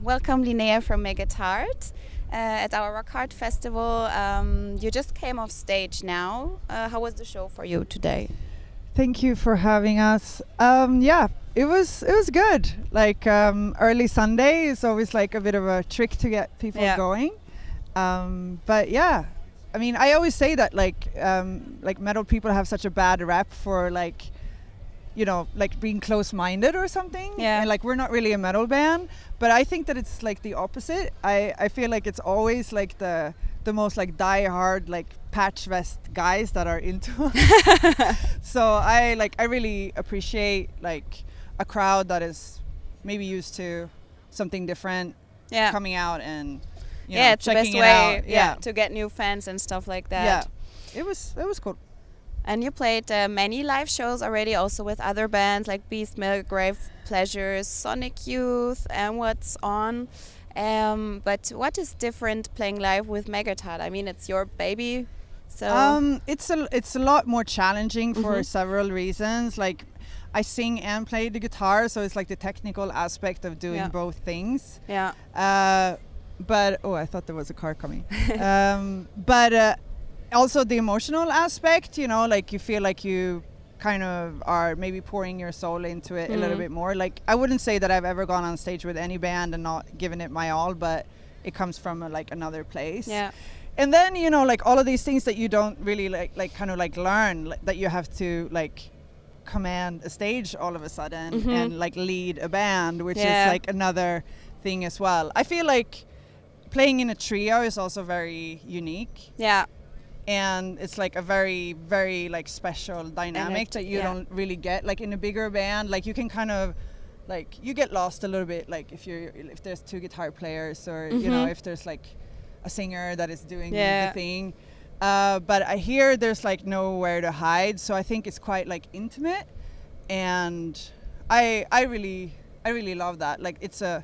welcome Linnéa from MAGGOT HEART at our Rockart festival. You just came off stage now. How was the show for you today? Thank you for having us. It was good. Like early Sunday is always like a bit of a trick to get people going. But yeah, I mean, I always say that like metal people have such a bad rep for like, you know, like being close-minded or something. Yeah. And like we're not really a metal band, but I think that it's like the opposite. I feel like it's always like the most like die-hard like patch vest guys that are into it. So I really appreciate like a crowd that is maybe used to something different coming out and you know, it's the checking best it way out. to get new fans and stuff like that. Yeah, it was cool. And you played many live shows already, also with other bands like Beast, Milk, Grave Pleasures, Sonic Youth, and what's on. But what is different playing live with MAGGOT HEART? I mean, it's your baby, so it's a lot more challenging for several reasons. Like, I sing and play the guitar, so it's like the technical aspect of doing both things. Yeah. But I thought there was a car coming. But also the emotional aspect, you know, like you feel like you kind of are maybe pouring your soul into it a little bit more. Like, I wouldn't say that I've ever gone on stage with any band and not given it my all, but it comes from like another place. Yeah. And then, you know, like all of these things that you don't really like kind of like learn, that you have to like command a stage all of a sudden and like lead a band, which is like another thing as well. I feel like playing in a trio is also very unique. Yeah. And it's like a very, very like special dynamic that you don't really get like in a bigger band. Like you can kind of like, you get lost a little bit, like if there's two guitar players or you know, if there's like a singer that is doing the thing. But I hear there's like nowhere to hide, so I think it's quite like intimate, and I really love that. Like it's a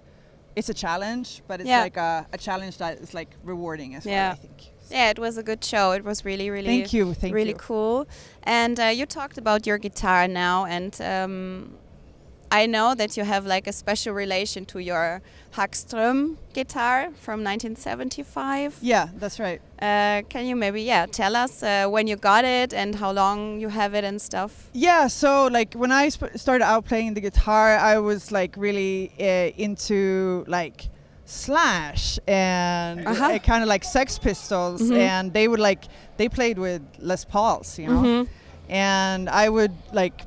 challenge, but it's like a challenge that is like rewarding as well, I think. Yeah, it was a good show. It was really Thank you. cool. And you talked about your guitar now, and I know that you have like a special relation to your Hagstrom-Gitarre from 1975. Yeah, that's right. Can you maybe tell us when you got it and how long you have it and stuff? Yeah, so like when I started out playing the guitar, I was like really into like Slash and kind of like Sex Pistols, and they played with Les Pauls, you know, and I would like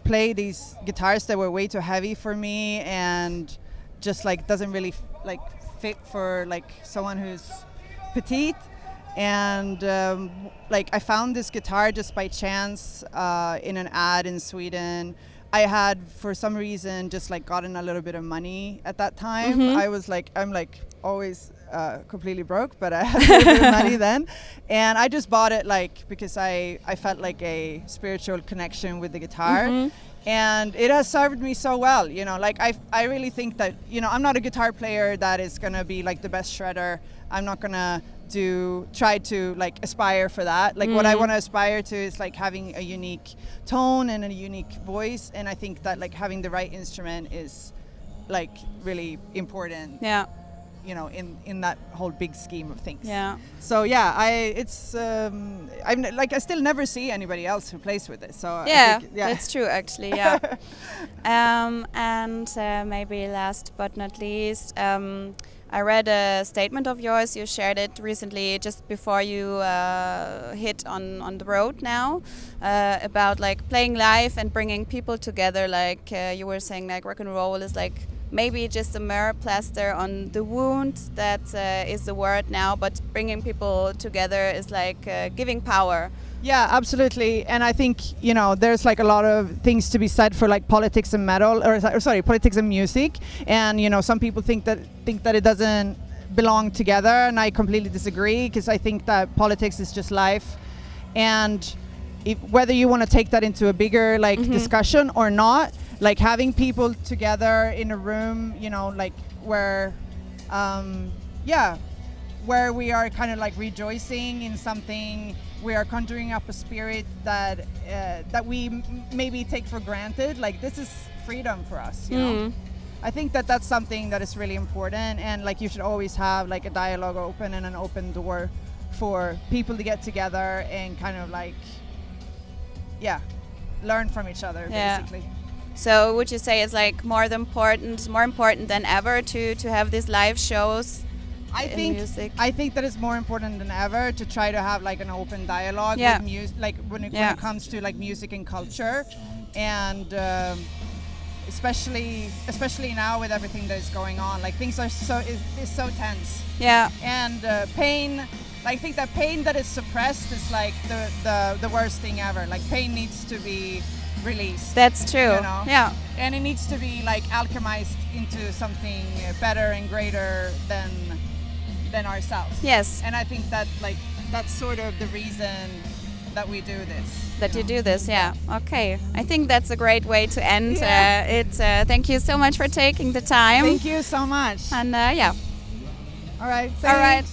play these guitars that were way too heavy for me and just like doesn't really like fit for like someone who's petite. And like I found this guitar just by chance in an ad in Sweden. I had for some reason just like gotten a little bit of money at that time. I'm like always completely broke, but I had a little bit of money then, and I just bought it like because I felt like a spiritual connection with the guitar. And it has served me so well, you know, like I really think that, you know, I'm not a guitar player that is gonna be like the best shredder. I'm not gonna try to like aspire for that. Like what I want to aspire to is like having a unique tone and a unique voice, and I think that like having the right instrument is like really important. Yeah. You know, in that whole big scheme of things. Yeah. So yeah, I still never see anybody else who plays with it. So yeah, I think, that's true actually. Yeah. And maybe last but not least, I read a statement of yours. You shared it recently, just before you hit on the road now, about like playing live and bringing people together. Like you were saying, like rock and roll is like maybe just a mere plaster on the wound that is the word now, but bringing people together is like giving power. Yeah, absolutely. And I think, you know, there's like a lot of things to be said for like politics and metal, politics and music. And, you know, some people think that it doesn't belong together, and I completely disagree, because I think that politics is just life. And whether you want to take that into a bigger like discussion or not, like having people together in a room, you know, like where we are kind of like rejoicing in something, we are conjuring up a spirit that we maybe take for granted. Like this is freedom for us, you know. I think that that's something that is really important, and like you should always have like a dialogue open and an open door for people to get together and kind of like, learn from each other, basically. So would you say it's like more important than ever to have these live shows? I think that it's more important than ever to try to have like an open dialogue with music, like when it comes to like music and culture, and especially now with everything that is going on, like things are is so tense. Yeah. And pain, I think that pain that is suppressed is like the worst thing ever. Like pain needs to be released. That's true. You know? Yeah. And it needs to be like alchemized into something better and greater than ourselves. Yes. And I think that like that's sort of the reason that we do this. That you do this, yeah. Okay. I think that's a great way to end it. Thank you so much for taking the time. Thank you so much. And All right. Thanks. All right.